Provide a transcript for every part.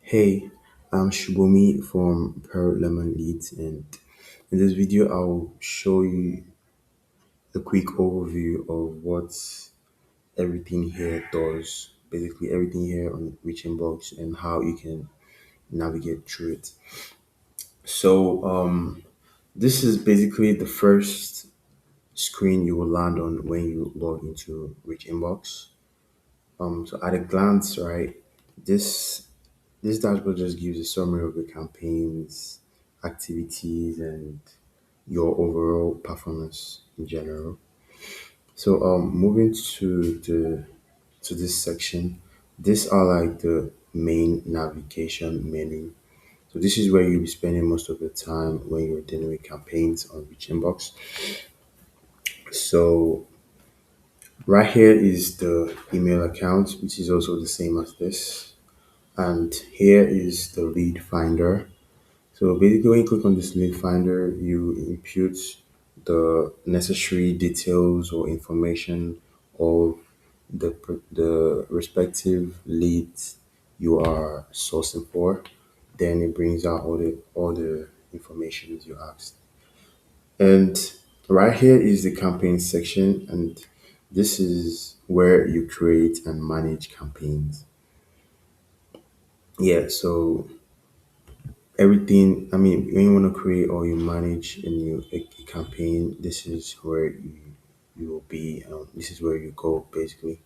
Hey, I'm Shubomi from Pearl Lemon Leads, and in this video, I'll show you a quick overview of what everything here does. Basically, everything here on Reaching Box and how you can navigate through it. So, this is basically the first screen you will land on when you log into Rich Inbox. So at a glance, right, this this dashboard just gives a summary of the campaigns, activities, and your overall performance in general. So moving to this section, these are like the main navigation menu. So this is where you'll be spending most of the time when you're dealing with campaigns on Reach Inbox. So right here is the email account, which is also the same as this. And here is the lead finder. So basically, when you click on this lead finder, you input the necessary details or information of the respective leads you are sourcing for. Then it brings out all the information you asked. And right here is the campaign section, and this is where you create and manage campaigns. Yeah, so everything, I mean, when you want to create or you manage a campaign, this is where you will be. This is where you go basically.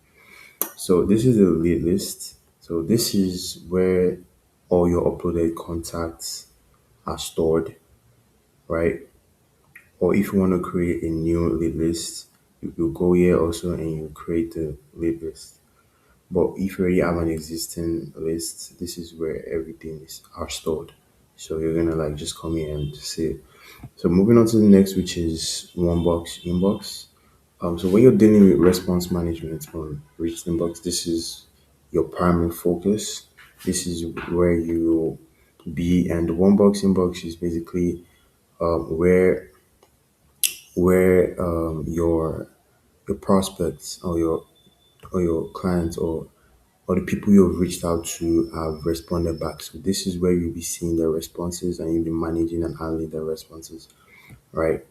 So this is the lead list. So this is where all your uploaded contacts are stored, right? Or if you want to create a new lead list, you go here also and you create the lead list. But if you already have an existing list, this is where everything is are stored. So you're gonna like just come here and see it. So moving on to the next, which is Onebox Inbox. So when you're dealing with response management on Reach Inbox, this is your primary focus. This is where you will be, and the Onebox Inbox is basically where your prospects or your clients or the people you have reached out to have responded back. So this is where you'll be seeing their responses and you'll be managing and handling their responses, right?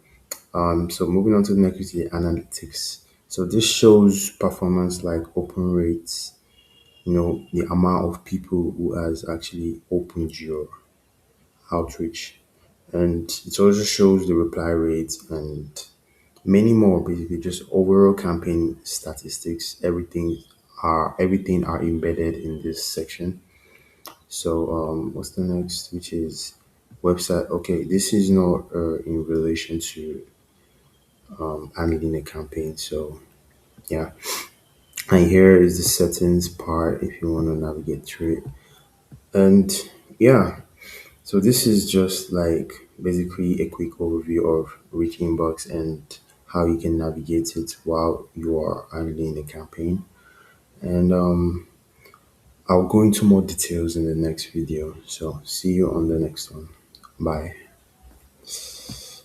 So moving on to the next is the analytics. So this shows performance like open rates, the amount of people who has actually opened your outreach. And it also shows the reply rates and many more, basically just overall campaign statistics. Everything are embedded in this section. So what's the next? Which is website. Okay, this is not in relation to handling a campaign. So yeah, and here is the settings part if you want to navigate through it. And yeah, so this is just like basically a quick overview of Rich Inbox and how you can navigate it while you are handling a campaign. And I'll go into more details in the next video. So see you on the next one. Bye.